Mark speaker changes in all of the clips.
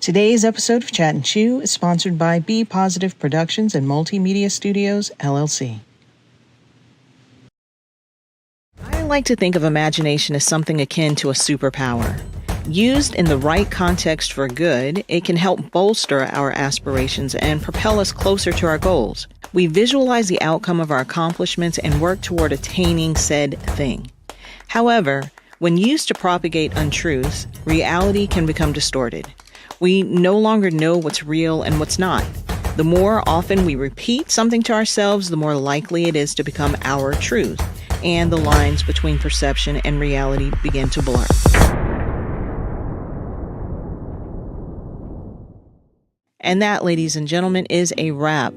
Speaker 1: Today's episode of Chat and Chew is sponsored by Be Positive Productions and Multimedia Studios, LLC. I like to think of imagination as something akin to a superpower. Used in the right context for good, it can help bolster our aspirations and propel us closer to our goals. We visualize the outcome of our accomplishments and work toward attaining said thing. However, when used to propagate untruths, reality can become distorted. We no longer know what's real and what's not. The more often we repeat something to ourselves, the more likely it is to become our truth, and the lines between perception and reality begin to blur. And that, ladies and gentlemen, is a wrap.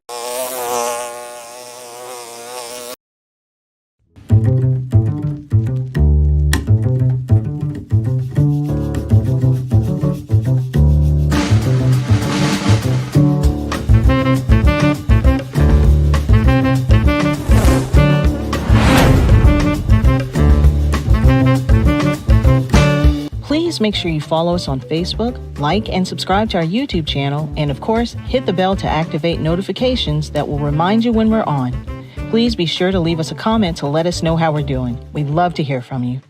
Speaker 1: Please make sure you follow us on Facebook, like and subscribe to our YouTube channel, and of course, hit the bell to activate notifications that will remind you when we're on. Please be sure to leave us a comment to let us know how we're doing. We'd love to hear from you.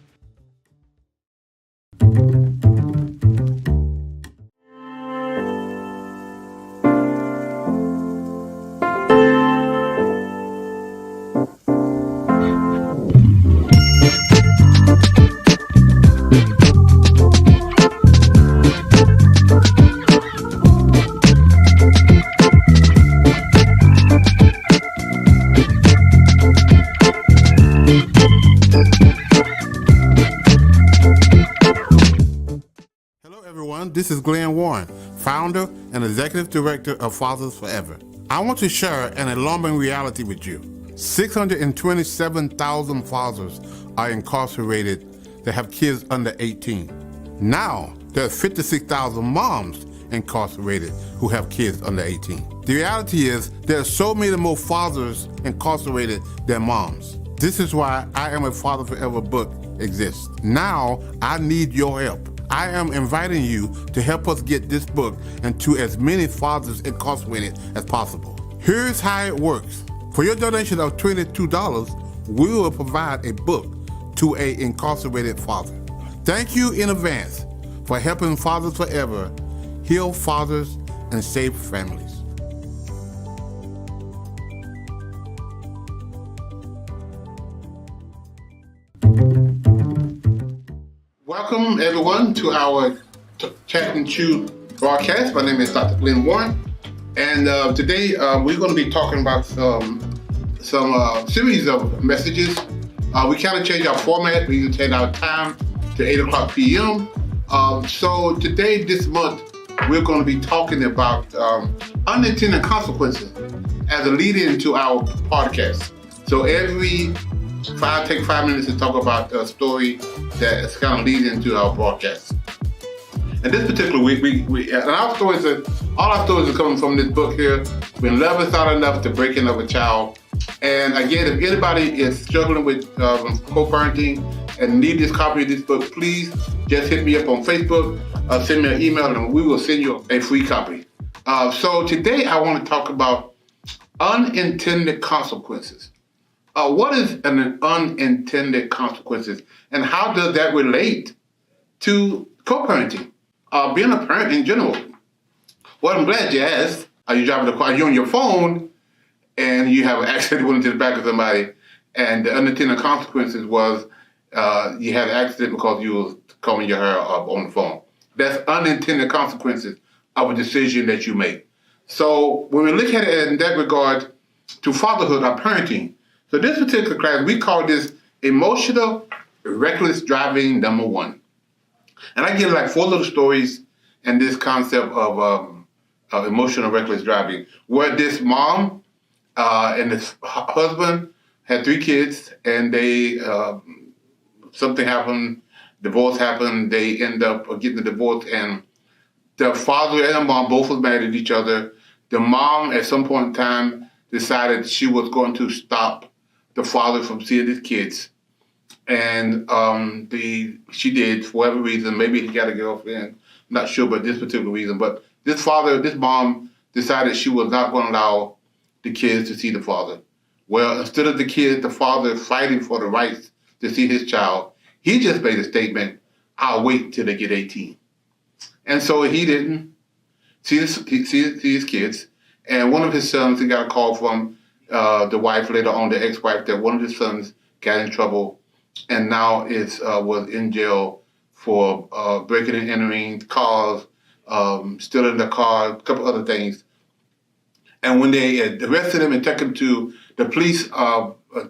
Speaker 2: This is Glenn Warren, founder and executive director of Fathers Forever. I want to share an alarming reality with you. 627,000 fathers are incarcerated that have kids under 18. Now, there's 56,000 moms incarcerated who have kids under 18. The reality is there are so many more fathers incarcerated than moms. This is why I Am a Father Forever book exists. Now, I need your help. I am inviting you to help us get this book into as many fathers incarcerated as possible. Here's how it works. For your donation of $22, we will provide a book to an incarcerated father. Thank you in advance for helping Fathers Forever heal fathers and save families. Welcome, everyone, to our Chat and Chew broadcast. My name is Dr. Glenn Warren, and today we're going to be talking about some series of messages. We kind of changed our format. We changed our time to 8 o'clock p.m. So today, this month, we're going to be talking about unintended consequences as a lead-in to our podcast. So take 5 minutes to talk about a story that is kind of leading into our broadcast. And this particular week, all our stories are coming from this book here, When Love Is Not Enough, The Breaking of a Child. And again, if anybody is struggling with co-parenting and need this copy of this book, please just hit me up on Facebook, send me an email, and we will send you a free copy. So today I want to talk about unintended consequences. What is an unintended consequences, and how does that relate to co-parenting, being a parent in general? Well, I'm glad you asked. Are you driving the car? Are you on your phone and you have an accident went into the back of somebody, and the unintended consequences was you had an accident because you was combing your hair up on the phone. That's unintended consequences of a decision that you make. So when we look at it in that regard to fatherhood or parenting, so this particular class, we call this emotional reckless driving number 1. And I give like 4 little stories in this concept of emotional reckless driving, where this mom and this husband had 3 kids, and they something happened, divorce happened, they end up getting a divorce, and the father and the mom both was mad at each other. The mom, at some point in time, decided she was going to stop the father from seeing his kids. And she did, for whatever reason. Maybe he got a girlfriend, not sure about this particular reason, but this mom decided she was not going to allow the kids to see the father. Well, instead of the father fighting for the rights to see his child, he just made a statement, I'll wait until they get 18. And so he didn't see his kids. And one of his sons, he got a call from the wife, later on the ex-wife, that one of his sons got in trouble and now was in jail for breaking and entering cars, stealing the car, a couple other things. And when they arrested him and took him to the police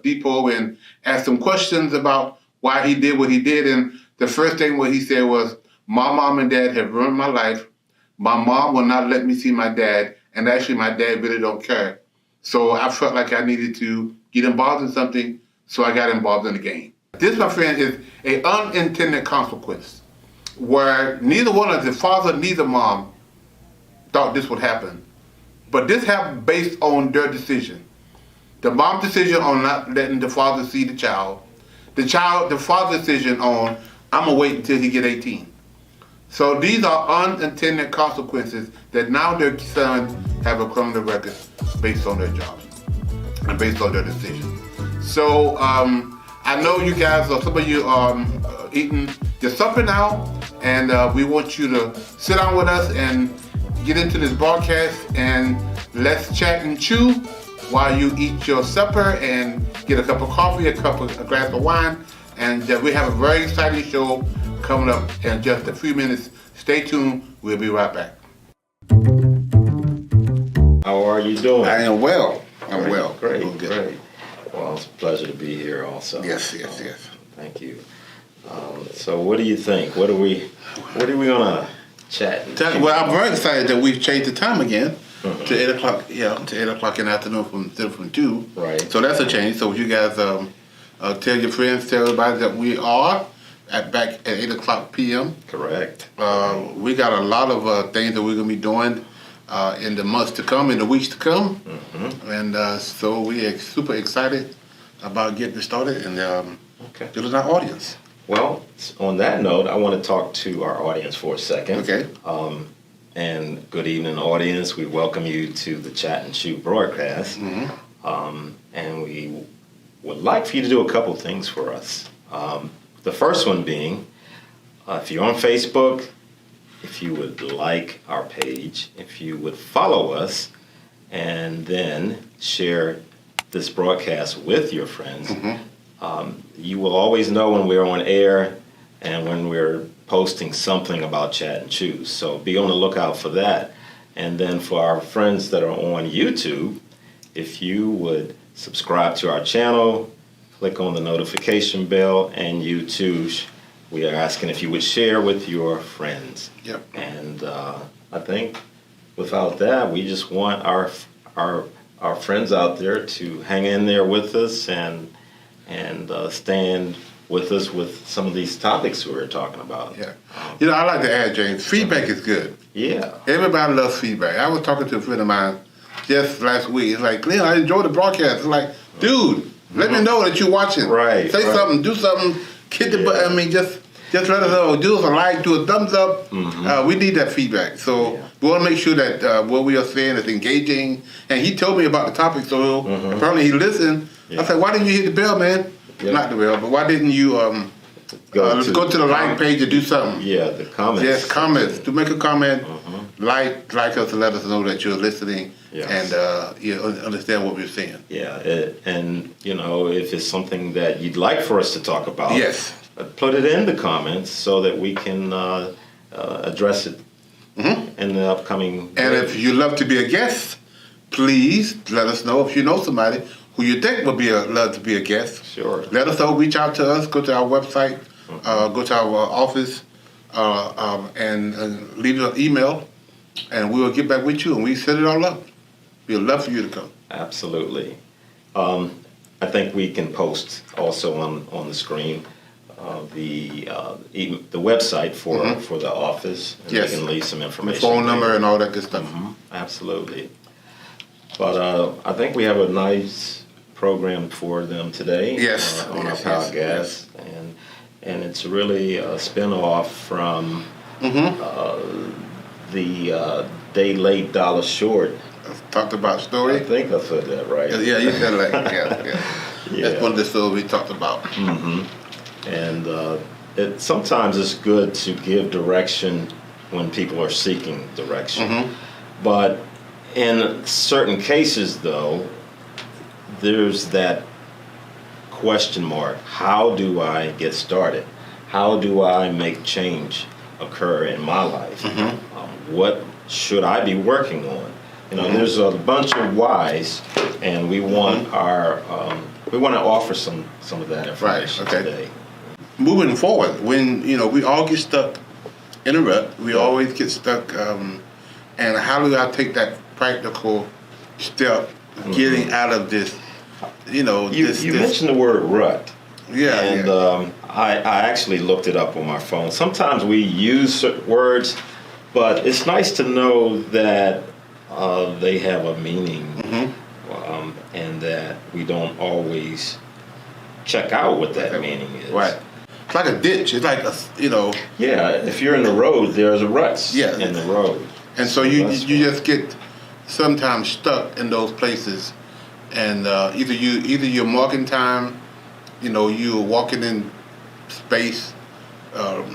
Speaker 2: depot and asked him questions about why he did what he did, and the first thing what he said was, my mom and dad have ruined my life. My mom will not let me see my dad, and actually my dad really don't care. So I felt like I needed to get involved in something, so I got involved in the game. This, my friend, is an unintended consequence where neither one of the father, neither mom thought this would happen. But this happened based on their decision. The mom's decision on not letting the father see the child. The father's decision on, I'm going to wait until he get 18. So these are unintended consequences that now their sons have a criminal record based on their jobs and based on their decisions. So I know you guys, some of you are eating your supper now, and we want you to sit down with us and get into this broadcast, and let's chat and chew while you eat your supper and get a cup of coffee, a glass of wine, and we have a very exciting show coming up in just a few minutes. Stay tuned. We'll be right back.
Speaker 3: How are you doing?
Speaker 2: I am well. I'm well.
Speaker 3: Great. Well, it's a pleasure to be here also.
Speaker 2: Yes.
Speaker 3: Thank you. So what do you think? What are we gonna chat?
Speaker 2: Well, I'm very excited that we've changed the time again to 8 o'clock. Yeah, to 8 o'clock in the afternoon from 2.
Speaker 3: Right.
Speaker 2: So that's a change. So you guys tell your friends, tell everybody that we are back at 8 o'clock p.m.
Speaker 3: Correct.
Speaker 2: We got a lot of things that we're gonna be doing in the months to come, in the weeks to come, and so we are super excited about getting started and building our audience.
Speaker 3: Well, on that note, I want to talk to our audience for a second.
Speaker 2: Okay.
Speaker 3: And good evening, audience. We welcome you to the Chat and Shoot broadcast. And we would like for you to do a couple things for us. The first one being, if you're on Facebook, if you would like our page, if you would follow us, and then share this broadcast with your friends, you will always know when we're on air and when we're posting something about Chat and Choose. So be on the lookout for that. And then for our friends that are on YouTube, if you would subscribe to our channel, click on the notification bell, and you too, we are asking if you would share with your friends.
Speaker 2: Yep.
Speaker 3: And I think without that, we just want our friends out there to hang in there with us and stand with us with some of these topics we were talking about.
Speaker 2: Yeah. I like to add, James, feedback is good.
Speaker 3: Yeah.
Speaker 2: Everybody loves feedback. I was talking to a friend of mine just last week. It's like, Glenn, I enjoyed the broadcast. It's like, dude, let me know that you're watching.
Speaker 3: Right.
Speaker 2: Say something, do something, hit the button. I mean, just let us know. Do us a like, do a thumbs up. We need that feedback. So we want to make sure that what we are saying is engaging. And he told me about the topic, so apparently he listened. I said, why didn't you hit the bell, man? Not the bell, but why didn't you go to the like page and do something?
Speaker 3: Yeah, the comments.
Speaker 2: Yes, comments. To make a comment, like us and let us know that you're listening and you understand what we're saying.
Speaker 3: Yeah, and if it's something that you'd like for us to talk about, put it in the comments so that we can address it in the upcoming.
Speaker 2: And if you'd love to be a guest, please let us know if you know somebody who you think would love to be a guest.
Speaker 3: Sure.
Speaker 2: Let us know. Reach out to us. Go to our website. Go to our office and leave us an email, and we will get back with you and we set it all up. We'd love for you to come.
Speaker 3: Absolutely. I think we can post also on the screen the website for the office. And we can leave some information.
Speaker 2: The phone number and all that good stuff.
Speaker 3: Absolutely. But I think we have a nice program for them today.
Speaker 2: Yes.
Speaker 3: On our podcast, and it's really a spin-off from The day late, dollar short.
Speaker 2: Talked about story.
Speaker 3: I think I said that right.
Speaker 2: Yeah, you said like yeah.
Speaker 3: Yeah.
Speaker 2: That's one of the stories we talked about.
Speaker 3: And sometimes it's good to give direction when people are seeking direction. But in certain cases, though, there's that question mark. How do I get started? How do I make change occur in my life? What should I be working on? There's a bunch of whys, and we want we want to offer some of that information today.
Speaker 2: Moving forward, when we all get stuck in a rut, we always get stuck. And how do I take that practical step, getting out of this? You
Speaker 3: mentioned the word rut.
Speaker 2: Yeah.
Speaker 3: And I actually looked it up on my phone. Sometimes we use certain words, but it's nice to know that they have a meaning, and that we don't always check out what that meaning is.
Speaker 2: Right. It's like a ditch. It's like
Speaker 3: Yeah, if you're in the road, there's a ruts in the road.
Speaker 2: And so you just get sometimes stuck in those places, and either you're marking time, you're walking in space, or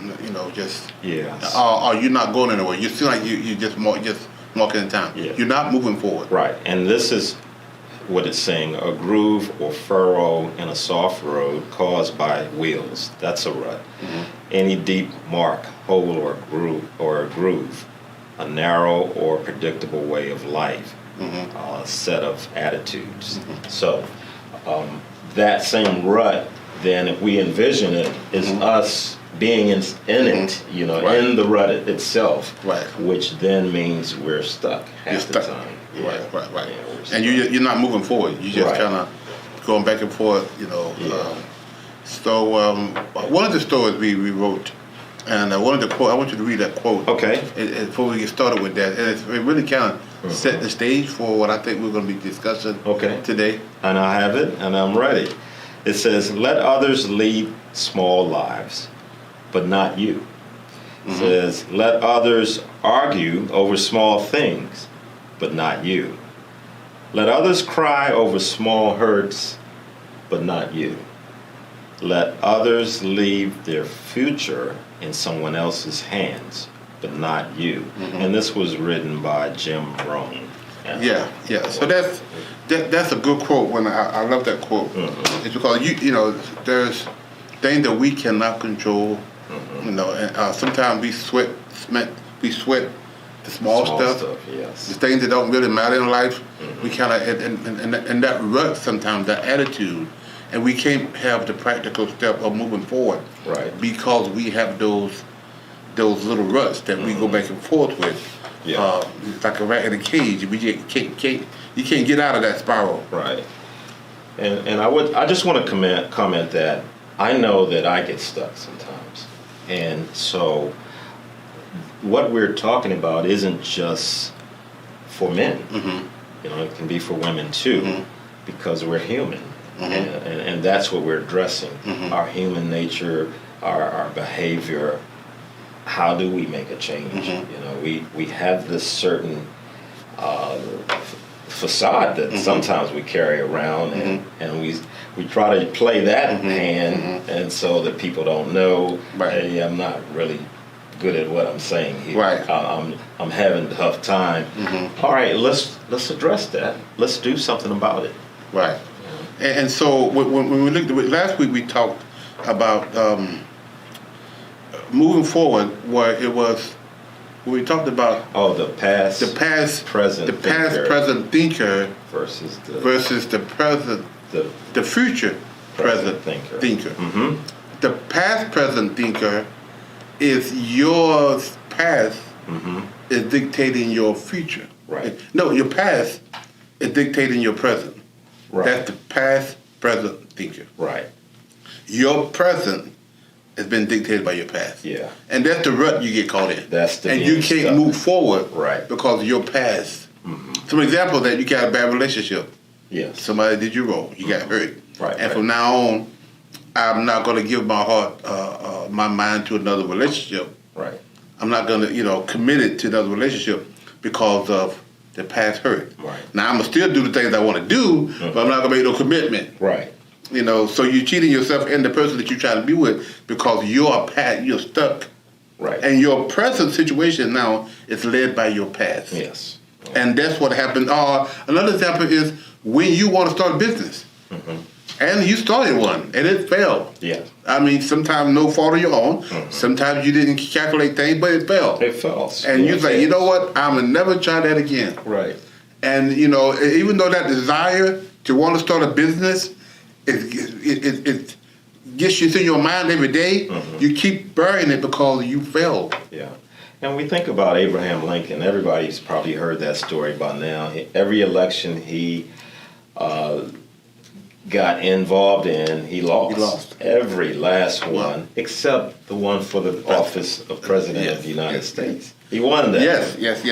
Speaker 2: you're not going anywhere. You feel like you just marking in time.
Speaker 3: Yeah.
Speaker 2: You're not moving forward.
Speaker 3: Right, and this is what it's saying: a groove or furrow in a soft road caused by wheels. That's a rut. Any deep mark, hole, or groove, a narrow or predictable way of life, a set of attitudes. So that same rut, then, if we envision it, is us being in it, in the rut itself, which then means we're stuck half the time.
Speaker 2: Right. Yeah, and you're not moving forward. You just kind of going back and forth, So one of the stories we wrote, and I wanted to quote. I want you to read that quote.
Speaker 3: Okay.
Speaker 2: Before we get started with that, and it really kind of set the stage for what I think we're going to be discussing today.
Speaker 3: And I have it, and I'm ready. It says, "Let others lead small lives, but not you." It says, "Let others argue over small things, but not you. Let others cry over small hurts, but not you. Let others leave their future in someone else's hands, but not you." And this was written by Jim Rohn.
Speaker 2: Yeah. So that's a good quote. When I love that quote, it's because there's things that we cannot control. And sometimes we sweat the small stuff.
Speaker 3: Yes.
Speaker 2: The things that don't really matter in life. We kind of and that rut sometimes, that attitude, and we can't have the practical step of moving forward.
Speaker 3: Right.
Speaker 2: Because we have those little ruts that we go back and forth with.
Speaker 3: Yeah.
Speaker 2: It's like a rat in a cage. You can't get out of that spiral.
Speaker 3: Right. And I just want to comment that I know that I get stuck sometimes. And so what we're talking about isn't just for men. It can be for women too, because we're human. And that's what we're addressing. Our human nature, our behavior. How do we make a change? We have this certain facade that sometimes we carry around, and we try to play that hand, and so that people don't know, hey, I'm not really good at what I'm saying here.
Speaker 2: Right.
Speaker 3: I'm having a tough time. All right, let's address that. Let's do something about it.
Speaker 2: Right. And so when we looked at it, last week, we talked about moving forward, where it was we talked about
Speaker 3: the past, present
Speaker 2: thinker
Speaker 3: versus
Speaker 2: the present, the future present thinker. The past present thinker is your past is dictating your future.
Speaker 3: Right.
Speaker 2: No, your past is dictating your present.
Speaker 3: Right.
Speaker 2: That's the past present thinker.
Speaker 3: Right.
Speaker 2: Your present has been dictated by your past.
Speaker 3: Yeah.
Speaker 2: And that's the rut you get caught in.
Speaker 3: And
Speaker 2: you can't move forward because of your past. Some example that you got a bad relationship.
Speaker 3: Yes.
Speaker 2: Somebody did you wrong. You got hurt.
Speaker 3: Right.
Speaker 2: And from now on, I'm not going to give my heart, my mind to another relationship.
Speaker 3: Right.
Speaker 2: I'm not going to, committed to another relationship because of the past hurt.
Speaker 3: Right.
Speaker 2: Now, I'm going to still do the things I want to do, but I'm not going to make no commitment.
Speaker 3: Right.
Speaker 2: So you're cheating yourself and the person that you're trying to be with because you're stuck.
Speaker 3: Right.
Speaker 2: And your present situation now is led by your past.
Speaker 3: Yes.
Speaker 2: And that's what happened. Another example is when you want to start a business. And you started one, and it failed.
Speaker 3: Yeah.
Speaker 2: I mean, sometimes no fault of your own. Sometimes you didn't calculate things, but it failed.
Speaker 3: It fell.
Speaker 2: And you say, you know what? I'm going to never try that again.
Speaker 3: Right.
Speaker 2: And, even though that desire to want to start a business, it gets you in your mind every day, you keep burying it because you failed.
Speaker 3: Yeah. And we think about Abraham Lincoln. Everybody's probably heard that story by now. Every election he got involved in, he lost.
Speaker 2: He lost.
Speaker 3: Every last one, except the one for the office of President of the United States. He won that.
Speaker 2: Yes.
Speaker 3: I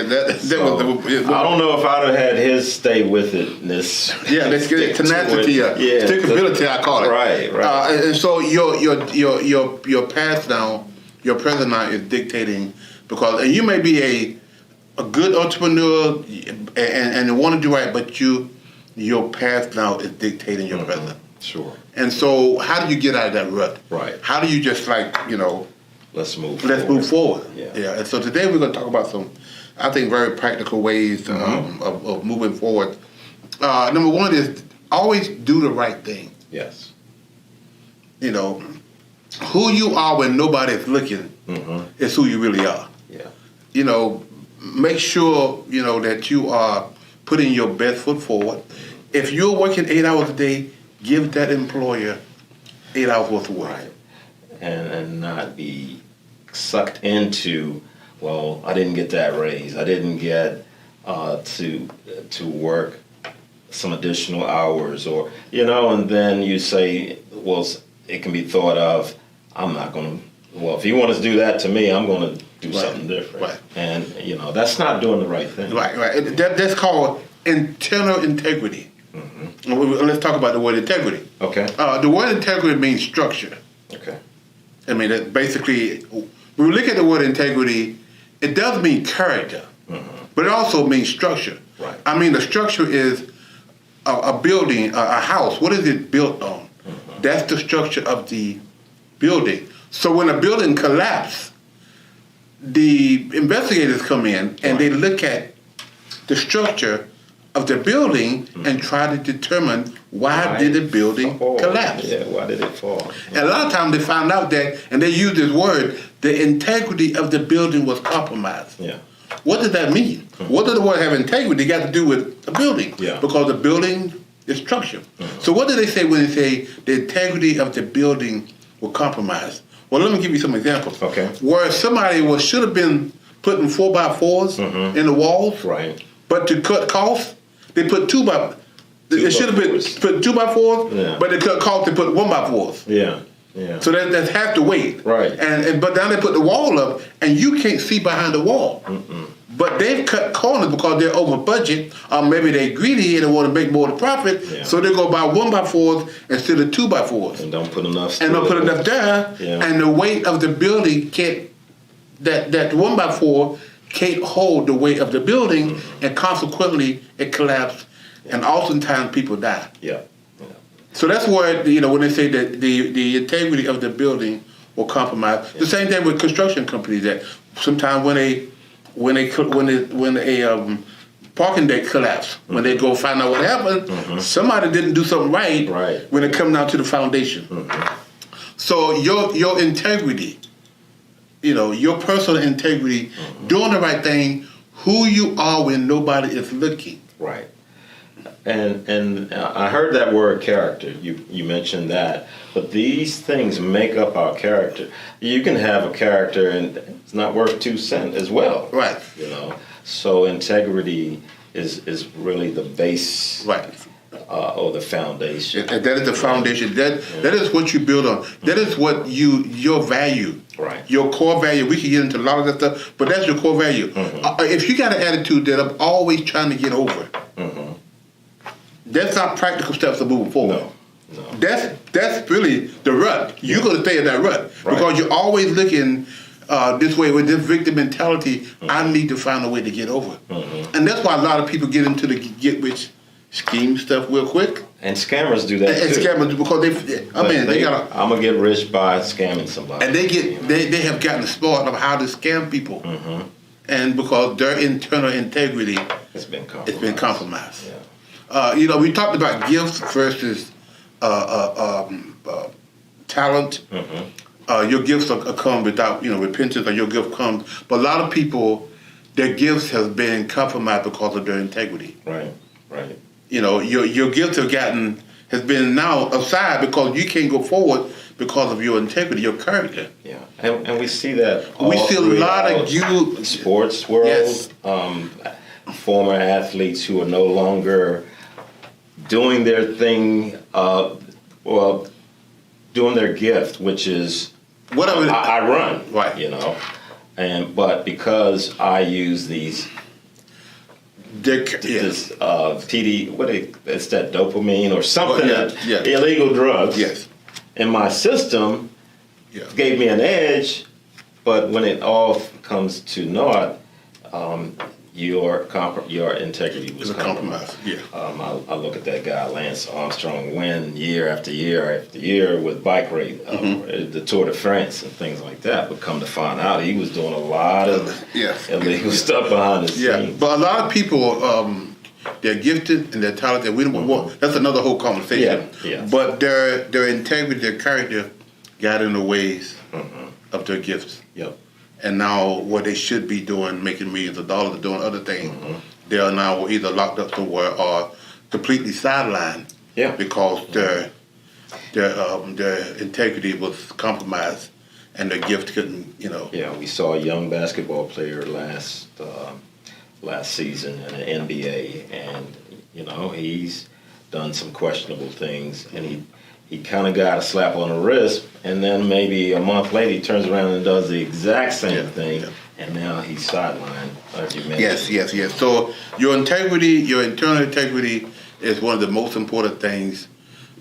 Speaker 3: don't know if I'd have had his stay with itness.
Speaker 2: Yeah, let's get it. Tenacity, stickability, I call it.
Speaker 3: Right.
Speaker 2: And so your past now, your present now is dictating and you may be a good entrepreneur and want to do right, but your past now is dictating your present.
Speaker 3: Sure.
Speaker 2: And so how do you get out of that rut?
Speaker 3: Right.
Speaker 2: How do you just
Speaker 3: let's move
Speaker 2: forward.
Speaker 3: Yeah.
Speaker 2: And so today we're going to talk about some, I think, very practical ways of moving forward. Number one is always do the right thing.
Speaker 3: Yes.
Speaker 2: Who you are when nobody's looking is who you really are.
Speaker 3: Yeah.
Speaker 2: Make sure, that you are putting your best foot forward. If you're working 8 hours a day, give that employer 8 hours worth of work.
Speaker 3: Right. And not be sucked into, well, I didn't get that raise. I didn't get to work some additional hours or, and then you say, well, it can be thought of, I'm not going to, well, if he wants to do that to me, I'm going to do something different.
Speaker 2: Right.
Speaker 3: And, that's not doing the right thing.
Speaker 2: Right. That's called internal integrity. Let's talk about the word integrity.
Speaker 3: Okay.
Speaker 2: The word integrity means structure.
Speaker 3: Okay.
Speaker 2: I mean, that basically, when we look at the word integrity, it does mean character, but it also means structure.
Speaker 3: Right.
Speaker 2: I mean, the structure is a building, a house. What is it built on? That's the structure of the building. So when a building collapses, the investigators come in and they look at the structure of the building and try to determine why did the building collapse.
Speaker 3: Yeah, why did it fall?
Speaker 2: And a lot of times they find out that, and they use this word, the integrity of the building was compromised.
Speaker 3: Yeah.
Speaker 2: What does that mean? What does the word have integrity got to do with a building?
Speaker 3: Yeah.
Speaker 2: Because the building is structure. So what do they say when they say the integrity of the building was compromised? Well, let me give you some examples.
Speaker 3: Okay.
Speaker 2: Where somebody should have been putting 4x4s in the walls,
Speaker 3: Right.
Speaker 2: but to cut costs, they put 2x4s. It should have been put 2x4s, but they cut costs to put 1x4s.
Speaker 3: Yeah. Yeah.
Speaker 2: So that's half the weight.
Speaker 3: Right.
Speaker 2: But now they put the wall up, and you can't see behind the wall. But they've cut corners because they're over budget, or maybe they're greedy and they want to make more profit. Yeah. So they go buy 1x4s instead of 2x4s.
Speaker 3: And don't put enough.
Speaker 2: And don't put enough there. Yeah. And the weight of the building can't. That 1x4 can't hold the weight of the building, and consequently it collapsed. Yeah. And oftentimes people die.
Speaker 3: Yeah.
Speaker 2: So that's where when they say that the integrity of the building will compromise. The same thing with construction companies. That sometimes when a parking deck collapse, when they go find out what happened, somebody didn't do something right. When it comes down to the foundation. So your integrity, your personal integrity, doing the right thing, who you are when nobody is looking.
Speaker 3: Right. And I heard that word character. You mentioned that, but these things make up our character. You can have a character and it's not worth 2 cents as well.
Speaker 2: Right.
Speaker 3: So integrity is really the base.
Speaker 2: Right.
Speaker 3: Or the foundation.
Speaker 2: That is the foundation. That is what you build on. That is what your value.
Speaker 3: Right.
Speaker 2: Your core value. We can get into a lot of that stuff, but that's your core value. If you got an attitude that I'm always trying to get over, that's not practical steps to moving forward. No. That's really the rut. You're going to stay in that rut because you're always looking this way with this victim mentality. I need to find a way to get over. And that's why a lot of people get into the get rich scheme stuff real quick.
Speaker 3: And scammers do that
Speaker 2: And
Speaker 3: too.
Speaker 2: scammers, because they got.
Speaker 3: I'm gonna get rich by scamming somebody.
Speaker 2: And they have gotten smart of how to scam people, and because their internal integrity
Speaker 3: It's been compromised.
Speaker 2: Yeah. We talked about gifts versus talent. Your gifts come without repentance, or your gift comes. But a lot of people, their gifts have been compromised because of their integrity.
Speaker 3: Right.
Speaker 2: Your gifts has been now aside because you can't go forward because of your integrity, your character.
Speaker 3: Yeah, and we see that.
Speaker 2: We see a lot of youth
Speaker 3: sports world,
Speaker 2: Yes.
Speaker 3: Former athletes who are no longer doing their thing, doing their gift, which is
Speaker 2: whatever.
Speaker 3: I run,
Speaker 2: Right.
Speaker 3: but because I use these.
Speaker 2: Yes.
Speaker 3: This it's that dopamine or something, illegal drugs.
Speaker 2: Yes.
Speaker 3: In my system, gave me an edge, but when it all comes to naught, your integrity was compromised.
Speaker 2: Yeah.
Speaker 3: I look at that guy Lance Armstrong win year after year after year with bike race, the Tour de France and things like that. But come to find out, he was doing a lot of illegal stuff behind the scenes.
Speaker 2: Yeah, but a lot of people, they're gifted and they're talented. We don't want. That's another whole conversation.
Speaker 3: Yeah.
Speaker 2: But their integrity, their character, got in the ways of their gifts.
Speaker 3: Yep.
Speaker 2: And now what they should be doing, making millions of dollars, or doing other things, they are now either locked up somewhere or completely sidelined.
Speaker 3: Yeah.
Speaker 2: Because their integrity was compromised and their gift couldn't.
Speaker 3: Yeah, we saw a young basketball player last season in the NBA, and he's done some questionable things, and he kind of got a slap on the wrist, and then maybe a month later he turns around and does the exact same thing, and now he's sidelined, like you mentioned.
Speaker 2: Yes. So your integrity, your internal integrity, is one of the most important things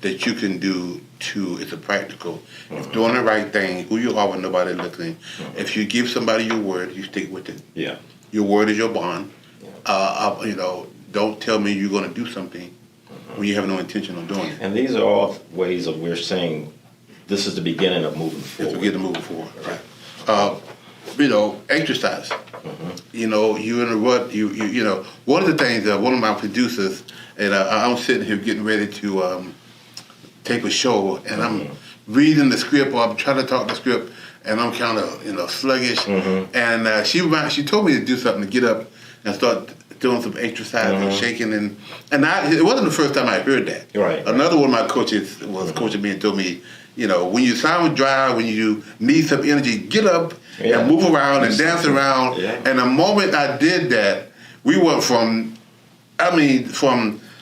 Speaker 2: that you can do. It's a practical. It's doing the right thing. Who you are when nobody's listening. If you give somebody your word, you stick with it.
Speaker 3: Yeah.
Speaker 2: Your word is your bond. Don't tell me you're going to do something when you have no intention of doing it.
Speaker 3: And these are all ways of we're saying this is the beginning of moving forward.
Speaker 2: It's beginning to move forward. Right. Exercise. You're in a rut. One of the things that one of my producers, and I'm sitting here getting ready to tape a show, and I'm reading the script, or I'm trying to talk the script, and I'm kind of sluggish. And she told me to do something, to get up and start doing some exercise and shaking, and it wasn't the first time I heard that.
Speaker 3: Right.
Speaker 2: Another one of my coaches was coaching me and told me, when you sound dry, when you need some energy, get up and move around and dance around.
Speaker 3: Yeah.
Speaker 2: And the moment I did that, we went from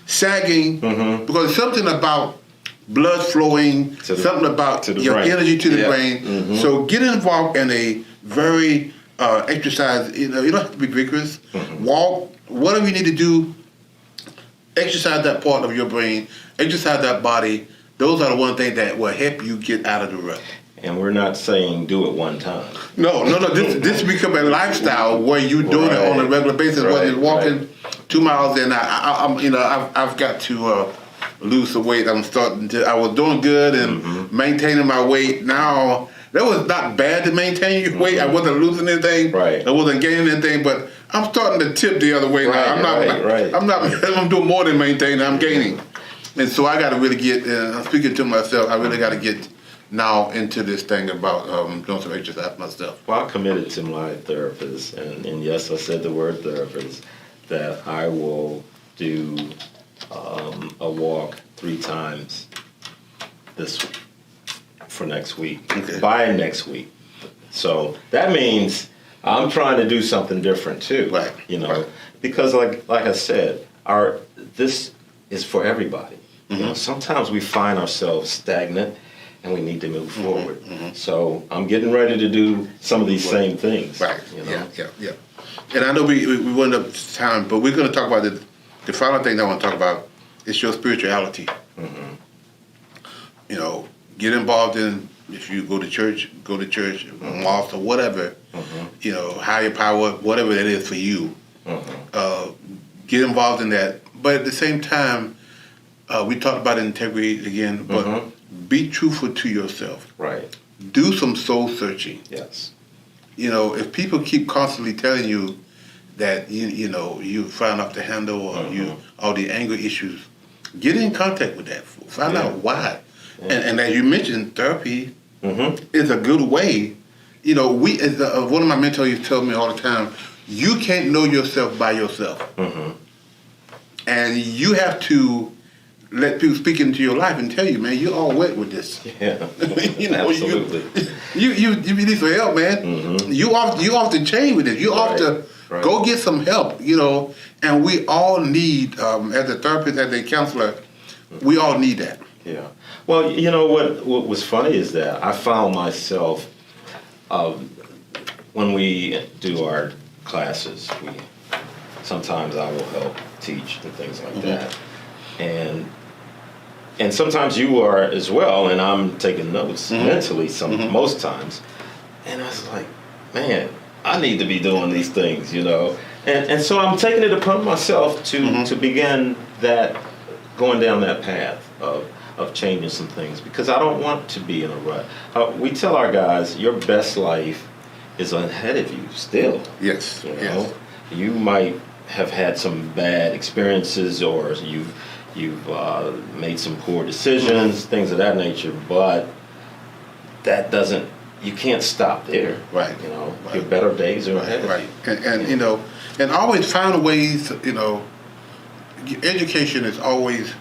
Speaker 2: sagging, because something about blood flowing, something about your
Speaker 3: brain.
Speaker 2: energy to the brain. So get involved in a very exercise. You don't have to be vigorous. Walk, whatever you need to do. Exercise that part of your brain. Exercise that body. Those are the one thing that will help you get out of the rut.
Speaker 3: And we're not saying do it one time.
Speaker 2: No. This become a lifestyle where you're doing it on a regular basis. Whether it's walking 2 miles, and I've got to lose some weight. I was doing good and maintaining my weight. Now that was not bad to maintain your weight. I wasn't losing anything.
Speaker 3: Right.
Speaker 2: I wasn't gaining anything, but I'm starting to tip the other way now. I'm doing more than maintaining. I'm gaining, and so I got to really get. I'm speaking to myself. I really got to get now into this thing about doing some exercise myself.
Speaker 3: Well, I committed to my therapist, and yes, I said the word therapist, that I will do a walk 3 times for next week, by next week. So that means I'm trying to do something different too,
Speaker 2: right.
Speaker 3: Because like I said, this is for everybody. Sometimes we find ourselves stagnant, and we need to move forward. So I'm getting ready to do some of these same things.
Speaker 2: Right. Yeah. And I know we went up time, but we're going to talk about the final thing that I want to talk about is your spirituality. Get involved in If you go to church, mosque or whatever, higher power, whatever that is for you. Get involved in that. But at the same time, we talked about integrity again, but be truthful to yourself.
Speaker 3: Right.
Speaker 2: Do some soul searching.
Speaker 3: Yes.
Speaker 2: If people keep constantly telling you that you find off the handle or all the anger issues, get in contact with that. Find out why. Yeah. And as you mentioned, therapy is a good way. One of my mentors used to tell me all the time, you can't know yourself by yourself. And you have to let people speak into your life and tell you, man, you're all wet with this.
Speaker 3: Yeah, absolutely.
Speaker 2: You need some help, man. You off the chain with it. You off to go get some help. And we all need, as a therapist, as a counselor, we all need that.
Speaker 3: Yeah. Well, what was funny is that I found myself when we do our classes, sometimes I will help teach and things like that, and sometimes you are as well, and I'm taking notes mentally most times, and I was like, man, I need to be doing these things, and so I'm taking it upon myself to begin going down that path of changing some things, because I don't want to be in a rut. We tell our guys, your best life is ahead of you still.
Speaker 2: Yes. Yes.
Speaker 3: You might have had some bad experiences, or you've made some poor decisions, things of that nature, but that doesn't, you can't stop there.
Speaker 2: Right.
Speaker 3: Your better days are ahead of you.
Speaker 2: And always find ways, education is always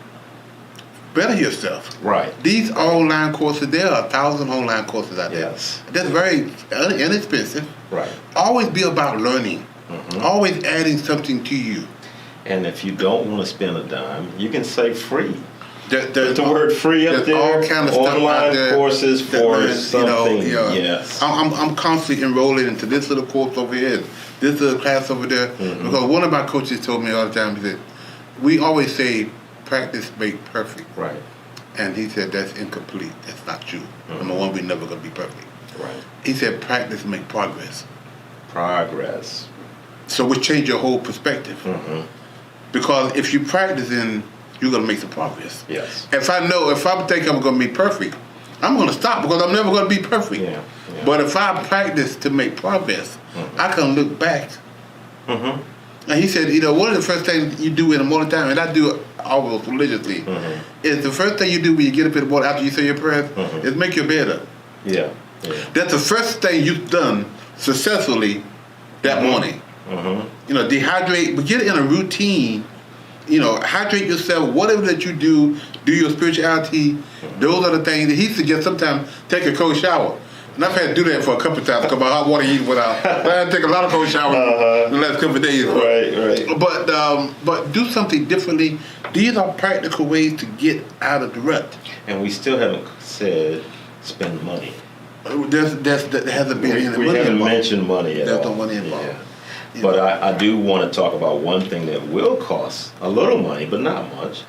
Speaker 2: better yourself. Right. These online courses, there are 1,000 online courses out there.
Speaker 3: Yes.
Speaker 2: That's very inexpensive.
Speaker 3: Right.
Speaker 2: Always be about learning. Always adding something to you.
Speaker 3: And if you don't want to spend a dime, you can say free.
Speaker 2: There's
Speaker 3: the word free up there.
Speaker 2: All kind of stuff out there.
Speaker 3: Online courses for something. Yes.
Speaker 2: I'm constantly enrolling into this little course over here, this little class over there. Because one of my coaches told me all the time, he said, we always say practice make perfect.
Speaker 3: Right.
Speaker 2: And he said that's incomplete. That's not true. Number one, we're never going to be perfect.
Speaker 3: Right.
Speaker 2: He said practice make progress.
Speaker 3: Progress.
Speaker 2: So we change your whole perspective. Because if you practicing, you're going to make some progress.
Speaker 3: Yes.
Speaker 2: If I think I'm going to be perfect, I'm going to stop because I'm never going to be perfect.
Speaker 3: Yeah.
Speaker 2: But if I practice to make progress, I can look back. And he said, one of the first things you do in the morning time, and I do it almost religiously, is the first thing you do when you get up in the morning after you say your prayers is make your bed up.
Speaker 3: Yeah.
Speaker 2: That's the first thing you've done successfully that morning. Dehydrate, but get in a routine. Hydrate yourself. Whatever that you do your spirituality. Those are the things that he suggests. Sometimes take a cold shower. And I've had to do that for a couple of times because my hot water heat went out. I had to take a lot of cold showers the last couple of days.
Speaker 3: Right.
Speaker 2: But do something differently. These are practical ways to get out of the rut.
Speaker 3: And we still haven't said spend money.
Speaker 2: There hasn't been any money
Speaker 3: We haven't
Speaker 2: involved.
Speaker 3: Mentioned money at all.
Speaker 2: There's no money involved.
Speaker 3: Yeah. But I do want to talk about one thing that will cost a little money, but not much,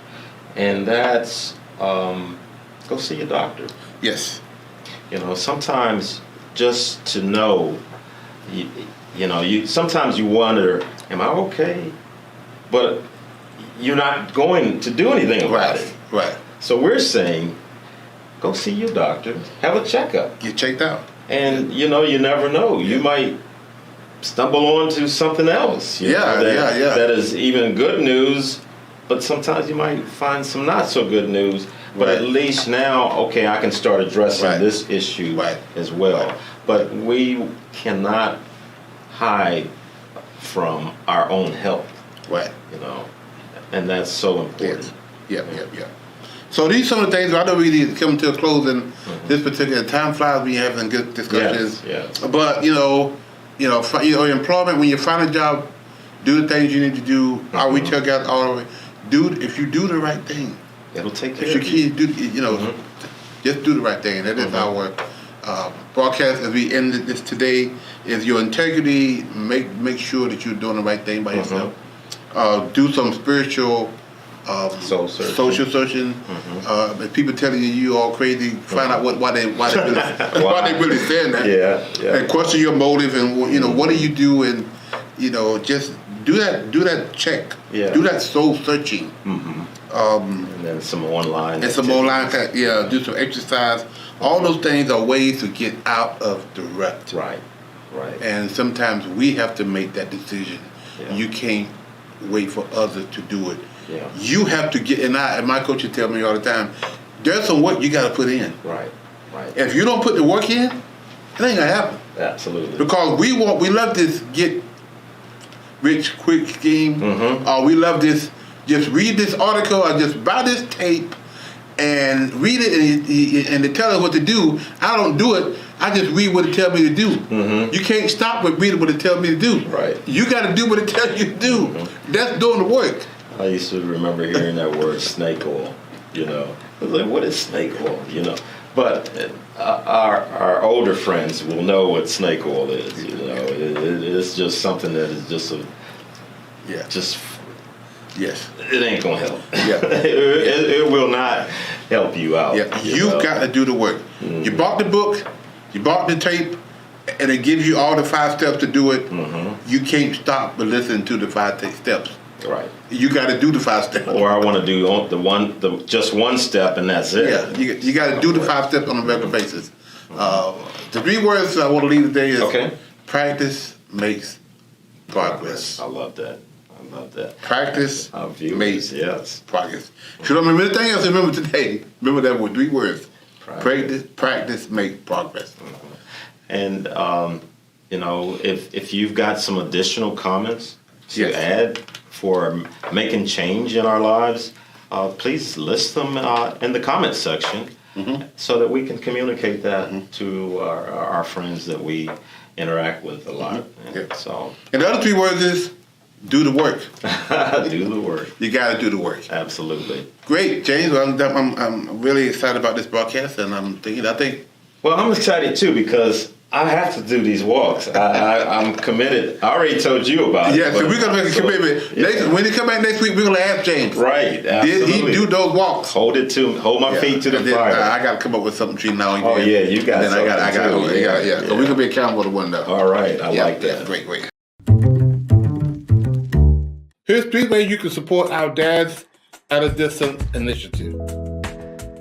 Speaker 3: and that's go see your doctor.
Speaker 2: Yes.
Speaker 3: Sometimes just to know, sometimes you wonder, am I okay? But you're not going to do anything about it.
Speaker 2: Right.
Speaker 3: So we're saying, go see your doctor, have a checkup.
Speaker 2: Get checked out.
Speaker 3: And, you never know. You might stumble onto something else. That is even good news, but sometimes you might find some not so good news. But at least now, okay, I can start addressing this issue as well. But we cannot hide from our own health.
Speaker 2: Right.
Speaker 3: And that's so important.
Speaker 2: Yeah. So these are some of the things. I know we need to come to a close in this particular time. Flies. We having good discussions.
Speaker 3: Yes.
Speaker 2: But your employment, when you find a job, do the things you need to do. We tell guys all the way, if you do the right thing,
Speaker 3: it'll take care
Speaker 2: of you. If your kids do, just do the right thing. That is our broadcast as we end this today. Is your integrity. Make sure that you're doing the right thing by yourself. Do some spiritual social searching, and people telling you all crazy. Find out why they really saying that.
Speaker 3: Yeah.
Speaker 2: And question your motive, and what do you do, and just do that check.
Speaker 3: Yeah.
Speaker 2: Do that soul searching.
Speaker 3: And then some online.
Speaker 2: Do some exercise. All those things are ways to get out of the rut.
Speaker 3: Right.
Speaker 2: And sometimes we have to make that decision.
Speaker 3: Yeah.
Speaker 2: You can't wait for others to do it.
Speaker 3: Yeah.
Speaker 2: You have to get, and my coach would tell me all the time, there's some work you got to put in.
Speaker 3: Right.
Speaker 2: If you don't put the work in, it ain't gonna happen.
Speaker 3: Absolutely.
Speaker 2: Because we love this get rich quick scheme. Or we love this, just read this article or just buy this tape and read it and they tell us what to do. I don't do it. I just read what it tells me to do. You can't stop with reading what it tells me to do.
Speaker 3: Right.
Speaker 2: You got to do what it tells you to do. That's doing the work.
Speaker 3: I used to remember hearing that word snake oil. I was like, what is snake oil? But our older friends will know what snake oil is. It's just something that is just
Speaker 2: Yes.
Speaker 3: It ain't gonna help.
Speaker 2: Yeah.
Speaker 3: it will not help you out.
Speaker 2: Yeah. You've got to do the work. You bought the book, you bought the tape, and it gives you all the 5 steps to do it. You can't stop but listen to the 5 steps.
Speaker 3: Right.
Speaker 2: You got to do the 5 steps.
Speaker 3: Or I want to do just one step and that's it.
Speaker 2: Yeah. You got to do the 5 steps on a regular basis. The 3 words I want to leave today is practice makes progress.
Speaker 3: I love that.
Speaker 2: Practice makes progress. If you don't remember anything else, remember today. Remember that with 3 words. Practice makes progress.
Speaker 3: And if you've got some additional comments to add for making change in our lives, please list them in the comments section so that we can communicate that to our friends that we interact with a lot.
Speaker 2: And the other 3 words is do the work.
Speaker 3: Do the work.
Speaker 2: You got to do the work.
Speaker 3: Absolutely.
Speaker 2: Great, James. I'm really excited about this broadcast, and I think.
Speaker 3: Well, I'm excited too because I have to do these walks. I'm committed. I already told you about it.
Speaker 2: Yeah, so we're gonna make a commitment. When you come back next week, we're gonna ask James.
Speaker 3: Right.
Speaker 2: Absolutely. Did he do those walks?
Speaker 3: Hold my feet to the fire.
Speaker 2: I got to come up with something between now and then.
Speaker 3: Oh yeah, you got.
Speaker 2: And then I got. So we're gonna be accountable to one another.
Speaker 3: All right, I like that.
Speaker 2: Great. Here's 3 ways you can support our Dads at a Distance initiative.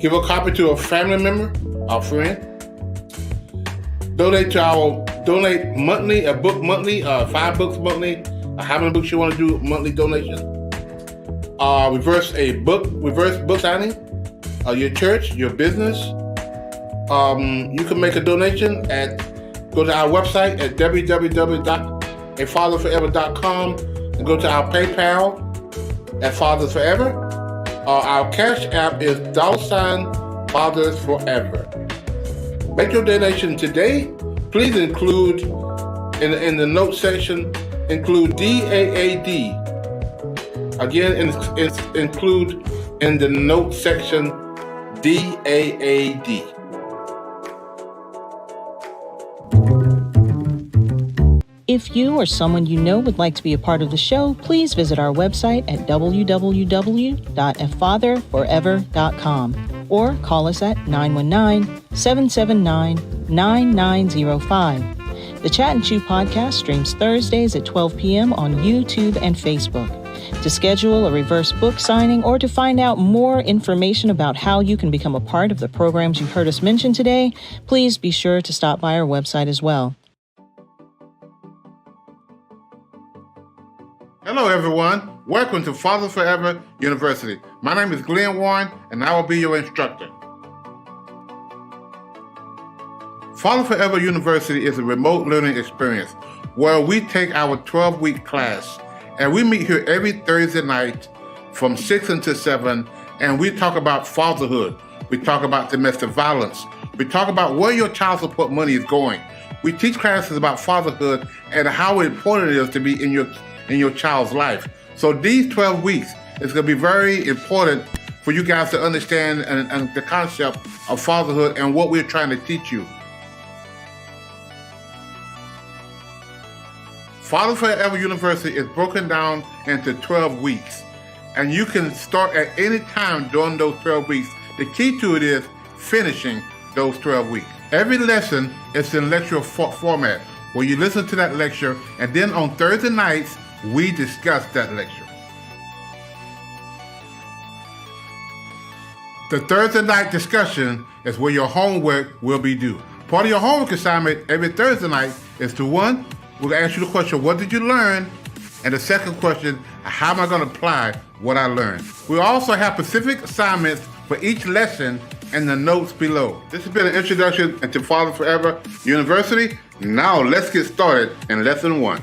Speaker 2: Give a copy to a family member, our friend. Donate monthly, a book monthly, 5 books monthly, how many books you want to do monthly donation. Reverse book signing, your church, your business. You can make a donation go to our website at www.afatherforever.com and go to our PayPal at Fathers Forever. Our Cash App is $Fathers Forever. Make your donation today. Please include in the note section, include DAAD. Again, include in the note section DAAD.
Speaker 1: If you or someone you know would like to be a part of the show, please visit our website at www.afatherforever.com or call us at 919-779-9905. The Chat and Chew podcast streams Thursdays at 12 p.m. on YouTube and Facebook. To schedule a reverse book signing or to find out more information about how you can become a part of the programs you heard us mention today, please be sure to stop by our website as well.
Speaker 2: Hello, everyone. Welcome to Father Forever University. My name is Glenn Warren, and I will be your instructor. Father Forever University is a remote learning experience where we take our 12-week class, and we meet here every Thursday night from 6 until 7, and we talk about fatherhood. We talk about domestic violence. We talk about where your child support money is going. We teach classes about fatherhood and how important it is to be in your child's life. So these 12 weeks is going to be very important for you guys to understand and the concept of fatherhood and what we're trying to teach you. Father Forever University is broken down into 12 weeks. and you can start at any time during those 12 weeks. The key to it is finishing those 12 weeks. Every lesson is in lecture format, where you listen to that lecture, and then on Thursday nights, we discuss that lecture. The Thursday night discussion is where your homework will be due. Part of your homework assignment every Thursday night is to one, we'll ask you the question, what did you learn? And the second question, how am I going to apply what I learned? We also have specific assignments for each lesson in the notes below. This has been an introduction into Father Forever University. Now let's get started in lesson 1.